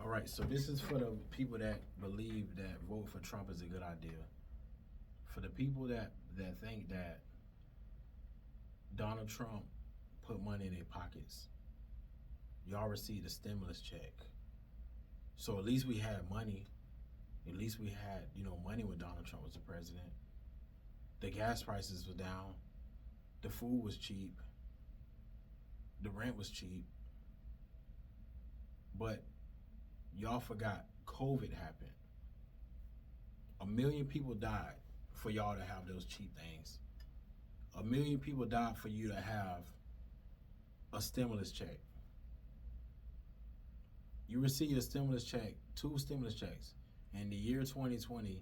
All right, so this is for the people that believe that vote for Trump is a good idea. For the people that think that Donald Trump put money in their pockets, y'all received a stimulus check. So at least we had money. At least we had, money when Donald Trump was the president. The gas prices were down. The food was cheap. The rent was cheap. But y'all forgot COVID happened. 1 million people died for y'all to have those cheap things. 1 million people died for you to have a stimulus check. You received a stimulus check, 2 stimulus checks, in the year 2020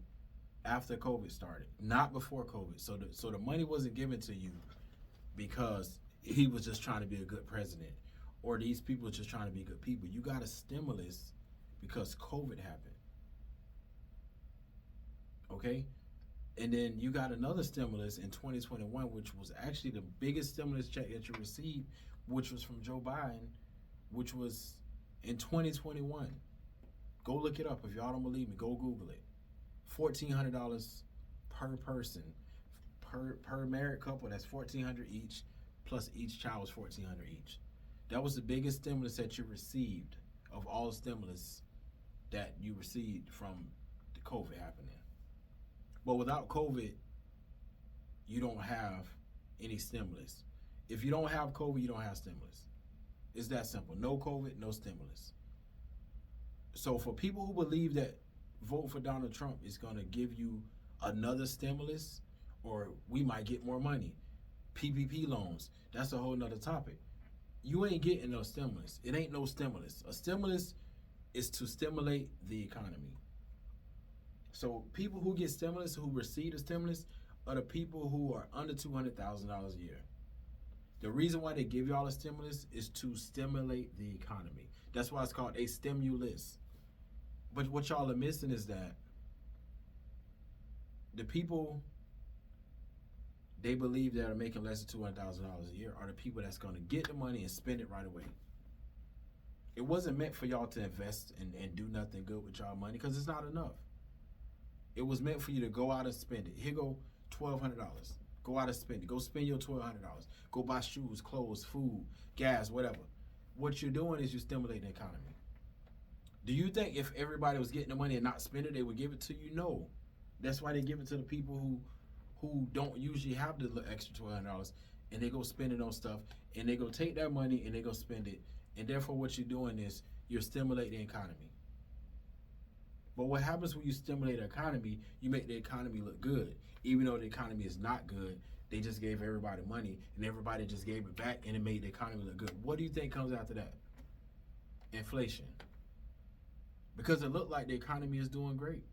after COVID started, not before COVID. So the money wasn't given to you because he was just trying to be a good president or these people were just trying to be good people. You got a stimulus because COVID happened. Okay? And then you got another stimulus in 2021, which was actually the biggest stimulus check that you received, which was from Joe Biden, which was in 2021. Go look it up. If y'all don't believe me, go Google it. $1,400 per person. Per married couple, that's $1,400 each, plus each child was $1,400 each. That was the biggest stimulus that you received of all the stimulus that you received from the COVID happening. But without COVID, you don't have any stimulus. If you don't have COVID, you don't have stimulus. It's that simple. No COVID, no stimulus. So for people who believe that vote for Donald Trump is going to give you another stimulus, or we might get more money, PPP loans, that's a whole nother topic. You ain't getting no stimulus. It ain't no stimulus. A stimulus is to stimulate the economy. So people who get stimulus, who receive the stimulus, are the people who are under $200,000 a year. The reason why they give y'all a stimulus is to stimulate the economy. That's why it's called a stimulus. But what y'all are missing is that the people they believe that are making less than $200,000 a year are the people that's going to get the money and spend it right away. It wasn't meant for y'all to invest and do nothing good with y'all money because it's not enough. It was meant for you to go out and spend it. Here go $1,200. Go out and spend it. Go spend your $1,200. Go buy shoes, clothes, food, gas, whatever. What you're doing is you're stimulating the economy. Do you think if everybody was getting the money and not spend it, they would give it to you? No. That's why they give it to the people who don't usually have the extra $1,200, and they go spend it on stuff, and they go take that money and they go spend it. And therefore what you're doing is you're stimulating the economy. But what happens when you stimulate the economy, you make the economy look good. Even though the economy is not good, they just gave everybody money and everybody just gave it back and it made the economy look good. What do you think comes after that? Inflation. Because it looked like the economy is doing great.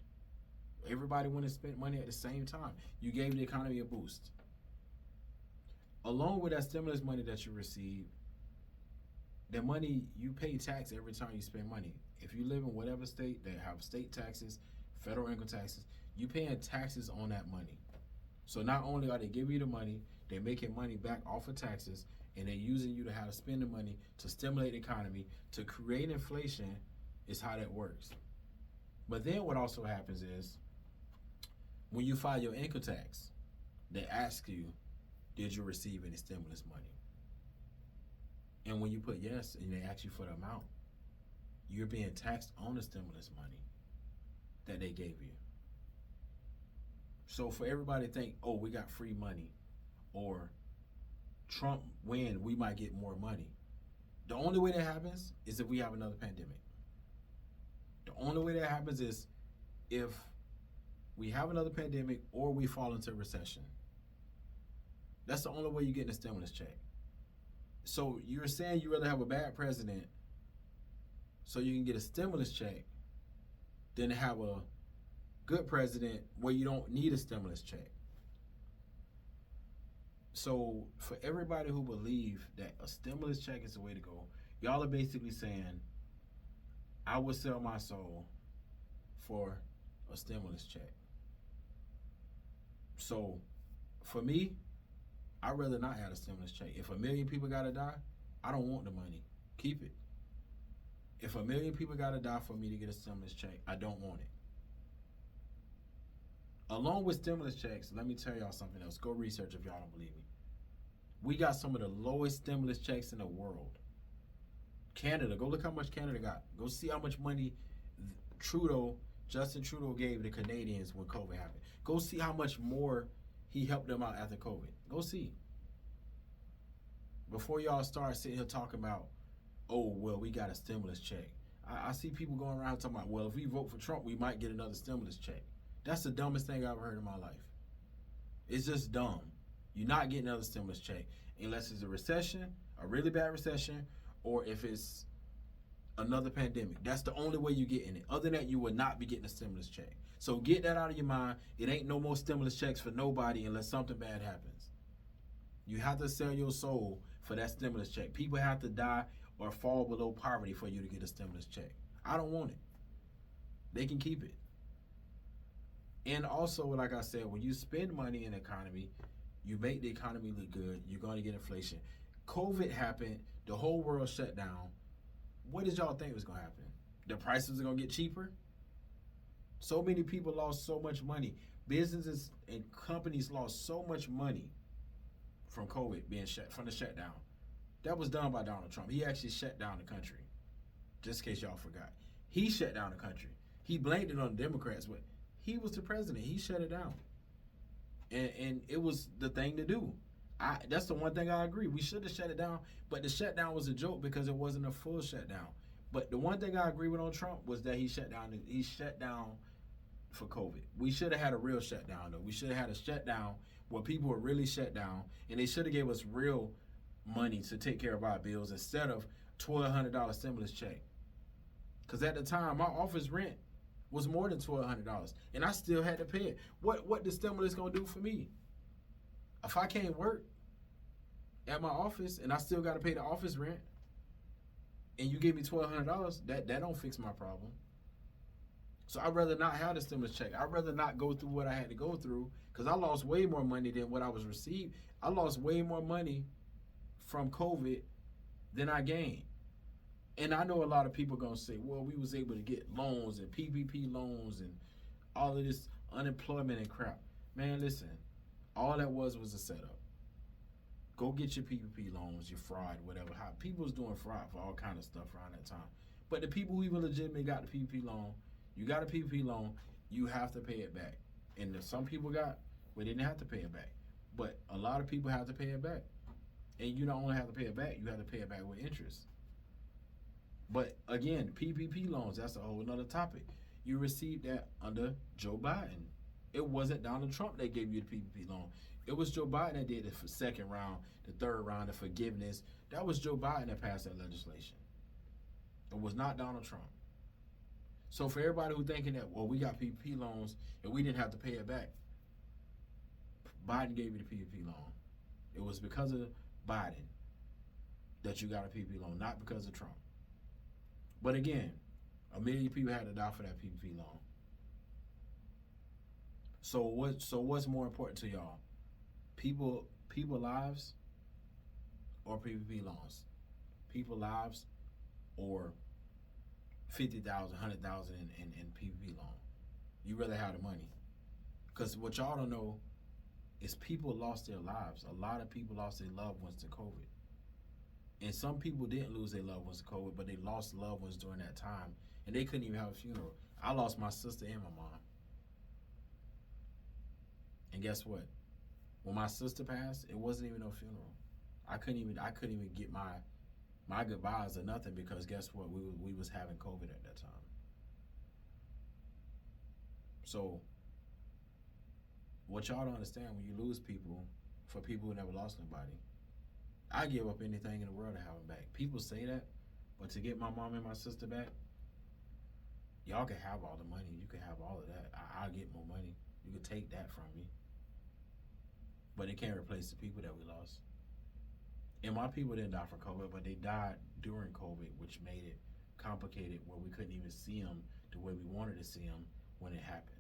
Everybody went and spent money at the same time. You gave the economy a boost. Along with that stimulus money that you received, the money, you pay tax every time you spend money. If you live in whatever state that have state taxes, federal income taxes, you paying taxes on that money. So not only are they giving you the money, they're making money back off of taxes, and they're using you to how to spend the money to stimulate the economy, to create inflation is how that works. But then what also happens is, when you file your income tax, they ask you, did you receive any stimulus money? And when you put yes, and they ask you for the amount, you're being taxed on the stimulus money that they gave you. So for everybody to think, oh, we got free money, or Trump win, we might get more money. The only way that happens is if we have another pandemic. The only way that happens is if we have another pandemic or we fall into recession. That's the only way you get a stimulus check. So you're saying you'd rather have a bad president so you can get a stimulus check than to have a good president where you don't need a stimulus check. So for everybody who believe that a stimulus check is the way to go, y'all are basically saying, I would sell my soul for a stimulus check. So for me, I'd rather not have a stimulus check. If 1 million people gotta die, I don't want the money. Keep it. If 1 million people got to die for me to get a stimulus check, I don't want it. Along with stimulus checks, let me tell y'all something else. Go research if y'all don't believe me. We got some of the lowest stimulus checks in the world. Canada, go look how much Canada got. Go see how much money Justin Trudeau gave the Canadians when COVID happened. Go see how much more he helped them out after COVID. Go see. Before y'all start sitting here talking about, oh, well, we got a stimulus check. I see people going around talking about, well, if we vote for Trump, we might get another stimulus check. That's the dumbest thing I've ever heard in my life. It's just dumb. You're not getting another stimulus check unless it's a recession, a really bad recession, or if it's another pandemic. That's the only way you're getting it. Other than that, you will not be getting a stimulus check. So get that out of your mind. It ain't no more stimulus checks for nobody unless something bad happens. You have to sell your soul for that stimulus check. People have to die or fall below poverty for you to get a stimulus check. I don't want it. They can keep it. And also, like I said, when you spend money in the economy, you make the economy look good, you're going to get inflation. COVID happened, the whole world shut down. What did y'all think was going to happen? The prices are going to get cheaper? So many people lost so much money. Businesses and companies lost so much money from COVID being from the shutdown. That was done by Donald Trump. He actually shut down the country. Just in case y'all forgot. He shut down the country. He blamed it on the Democrats, but he was the president. He shut it down. And it was the thing to do. That's the one thing I agree. We should have shut it down, but the shutdown was a joke because it wasn't a full shutdown. But the one thing I agree with on Trump was that he shut down for COVID. We should have had a real shutdown, though. We should have had a shutdown where people were really shut down, and they should have gave us real money to take care of our bills instead of $1,200 stimulus check. Because at the time, my office rent was more than $1,200, and I still had to pay it. What the stimulus gonna do for me? If I can't work at my office and I still got to pay the office rent, and you give me $1,200, that don't fix my problem. So I'd rather not have the stimulus check. I'd rather not go through what I had to go through because I lost way more money than what I was received. I lost way more money from COVID than I gained. And I know a lot of people going to say, well, we was able to get loans and PPP loans and all of this unemployment and crap. Man, listen, all that was a setup. Go get your PPP loans, your fraud, whatever. How people was doing fraud for all kind of stuff around that time. But the people who even legitimately got the PPP loan, you got a PPP loan, you have to pay it back. And some people they didn't have to pay it back. But a lot of people have to pay it back. And you don't only have to pay it back, you have to pay it back with interest. But again, PPP loans, that's a whole nother topic. You received that under Joe Biden. It wasn't Donald Trump that gave you the PPP loan. It was Joe Biden that did the second round, the third round of forgiveness. That was Joe Biden that passed that legislation. It was not Donald Trump. So for everybody who thinking that, well, we got PPP loans and we didn't have to pay it back, Biden gave you the PPP loan. It was because of Biden that you got a PPP loan, not because of Trump. But again, 1 million people had to die for that PPP loan. So what's more important to y'all? People lives or PPP loans? People lives or 50,000, 100,000 in PPP loan? You rather have the money? Because what y'all don't know is people lost their lives. A lot of people lost their loved ones to COVID. And some people didn't lose their loved ones to COVID, but they lost loved ones during that time, and they couldn't even have a funeral. I lost my sister and my mom. And guess what? When my sister passed, it wasn't even no funeral. I couldn't even get my goodbyes or nothing because guess what? We was having COVID at that time. So what y'all don't understand when you lose people, for people who never lost nobody, I give up anything in the world to have them back. People say that, but to get my mom and my sister back, y'all can have all the money. You can have all of that. I'll get more money. You can take that from me. But it can't replace the people that we lost. And my people didn't die from COVID, but they died during COVID, which made it complicated where we couldn't even see them the way we wanted to see them when it happened.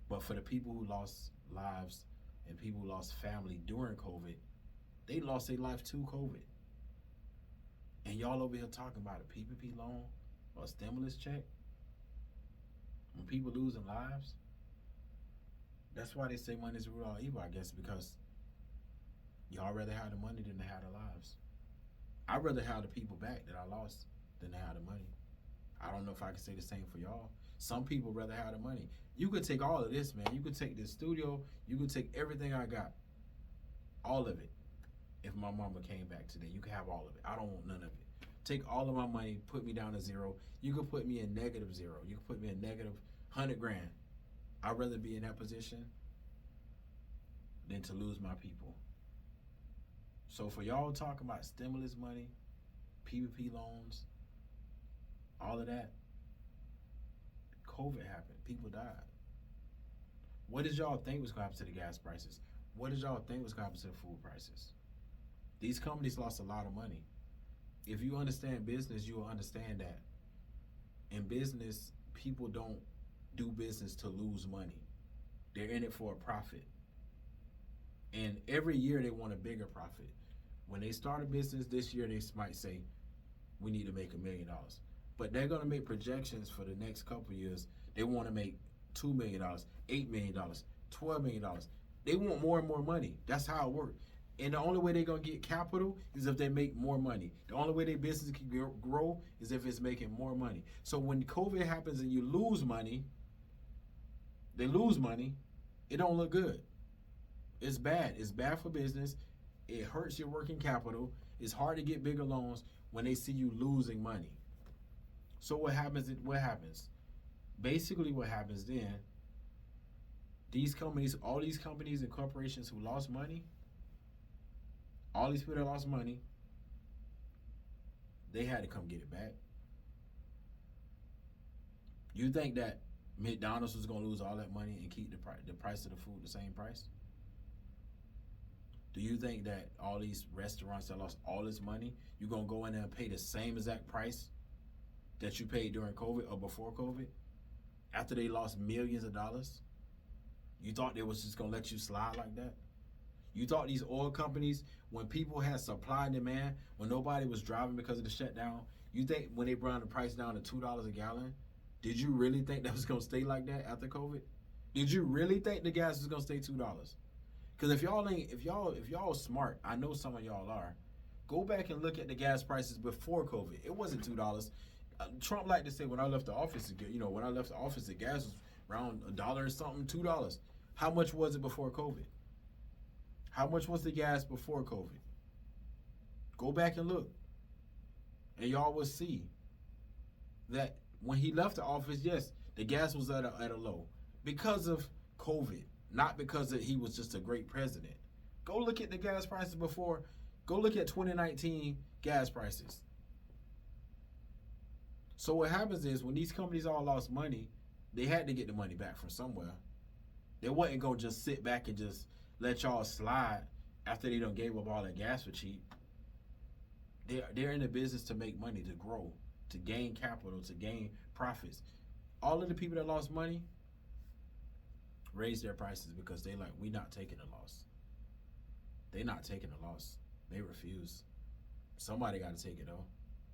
But for the people who lost lives and people who lost family during COVID, they lost their life to COVID. And y'all over here talking about a PPP loan or a stimulus check when people losing lives. That's why they say money is the root of all evil, I guess, because y'all rather have the money than to have the lives. I'd rather have the people back that I lost than to have the money. I don't know if I can say the same for y'all. Some people rather have the money. You could take all of this, man. You could take this studio. You could take everything I got. All of it. If my mama came back today, you could have all of it. I don't want none of it. Take all of my money, put me down to zero. You could put me in negative zero. You could put me in negative 100 grand. I'd rather be in that position than to lose my people. So for y'all talking about stimulus money, PPP loans, all of that, COVID happened. People died. What did y'all think was going to happen to the gas prices? What did y'all think was going to happen to the food prices? These companies lost a lot of money. If you understand business, you will understand that in business, people don't do business to lose money. They're in it for a profit. And every year they want a bigger profit. When they start a business this year, they might say, we need to make $1 million. But they're going to make projections for the next couple of years. They want to make $2 million, $8 million, $12 million. They want more and more money. That's how it works. And the only way they're going to get capital is if they make more money. The only way their business can grow is if it's making more money. So when COVID happens and you lose money, they lose money, it don't look good. It's bad. It's bad for business. It hurts your working capital. It's hard to get bigger loans when they see you losing money. So what happens? Basically what happens then, these companies, all these companies and corporations who lost money, all these people that lost money, they had to come get it back. You think that McDonald's was going to lose all that money and keep the price of the food the same price? Do you think that all these restaurants that lost all this money, you're going to go in there and pay the same exact price that you paid during COVID or before COVID? After they lost millions of dollars? You thought they was just going to let you slide like that? You thought these oil companies, when people had supply and demand, when nobody was driving because of the shutdown, you think when they brought the price down to $2 a gallon, did you really think that was going to stay like that after COVID? Did you really think the gas was going to stay $2? Because if y'all smart, I know some of y'all are, go back and look at the gas prices before COVID. It wasn't $2. Trump liked to say when I left the office, the gas was around $1 and something, $2. How much was it before COVID? How much was the gas before COVID? Go back and look. And y'all will see that when he left the office, yes, the gas was at a low because of COVID, not because he was just a great president. Go look at the gas prices before. Go look at 2019 gas prices. So what happens is when these companies all lost money, they had to get the money back from somewhere. They wasn't going to just sit back and just let y'all slide after they done gave up all that gas for cheap. They're in the business to make money, to grow, to gain capital, to gain profits. All of the people that lost money raised their prices because they like, we not taking a loss. They not taking a loss. They refuse. Somebody got to take it though.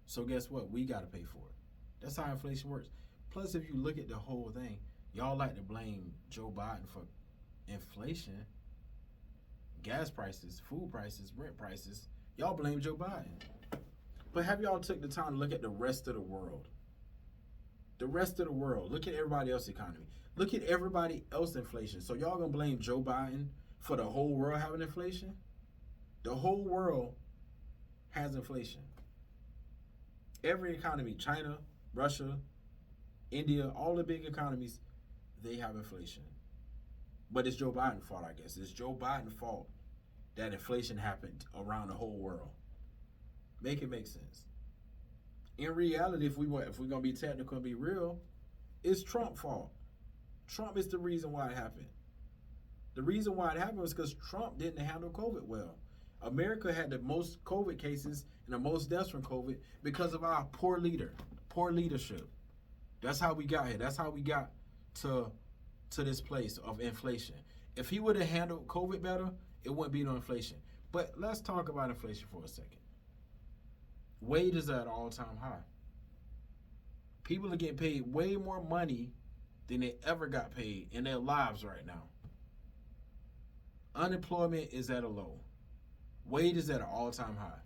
So guess what? We got to pay for it. That's how inflation works. Plus, if you look at the whole thing, y'all like to blame Joe Biden for inflation, gas prices, food prices, rent prices. Y'all blame Joe Biden. But have y'all took the time to look at the rest of the world? The rest of the world. Look at everybody else's economy. Look at everybody else's inflation. So y'all gonna blame Joe Biden for the whole world having inflation? The whole world has inflation. Every economy, China, Russia, India, all the big economies, they have inflation. But it's Joe Biden's fault, I guess. It's Joe Biden's fault that inflation happened around the whole world. Make it make sense. In reality, if we're gonna be technical and be real, it's Trump's fault. Trump is the reason why it happened. The reason why it happened was because Trump didn't handle COVID well. America had the most COVID cases and the most deaths from COVID because of our poor leadership. That's how we got here. That's how we got to this place of inflation. If he would have handled COVID better, it wouldn't be no inflation. But let's talk about inflation for a second. Wages are at an all-time high. People are getting paid way more money than they ever got paid in their lives right now. Unemployment is at a low. Wages at an all-time high.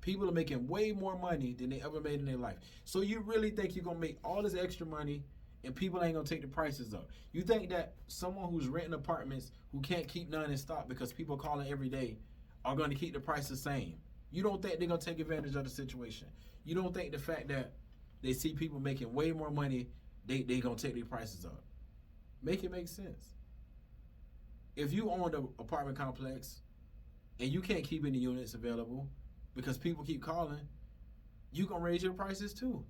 People are making way more money than they ever made in their life. So you really think you're going to make all this extra money and people ain't going to take the prices up? You think that someone who's renting apartments who can't keep none in stock because people are calling every day are going to keep the price the same? You don't think they're going to take advantage of the situation? You don't think the fact that they see people making way more money, they going to take their prices up? Make it make sense. If you own an apartment complex and you can't keep any units available because people keep calling, you gonna raise your prices too.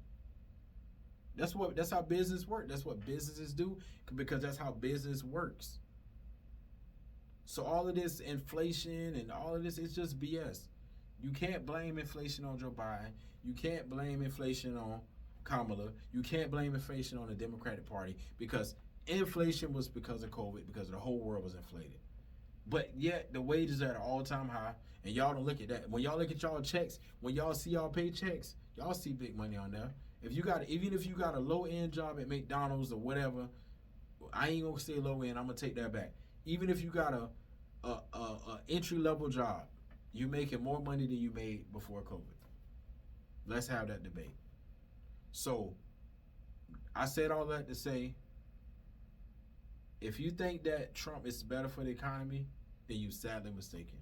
That's how business works. That's what businesses do, because that's how business works. So all of this inflation and all of this is just BS. You can't blame inflation on Joe Biden. You can't blame inflation on Kamala. You can't blame inflation on the Democratic Party, because inflation was because of COVID, because the whole world was inflated. But yet the wages are at an all-time high, and y'all don't look at that. When y'all look at y'all checks, when y'all see y'all paychecks, y'all see big money on there. Even if you got a low-end job at McDonald's or whatever, I ain't gonna say low-end. I'm gonna take that back. Even if you got a entry-level job, you making more money than you made before COVID. Let's have that debate. So I said all that to say, if you think that Trump is better for the economy, then you're sadly mistaken.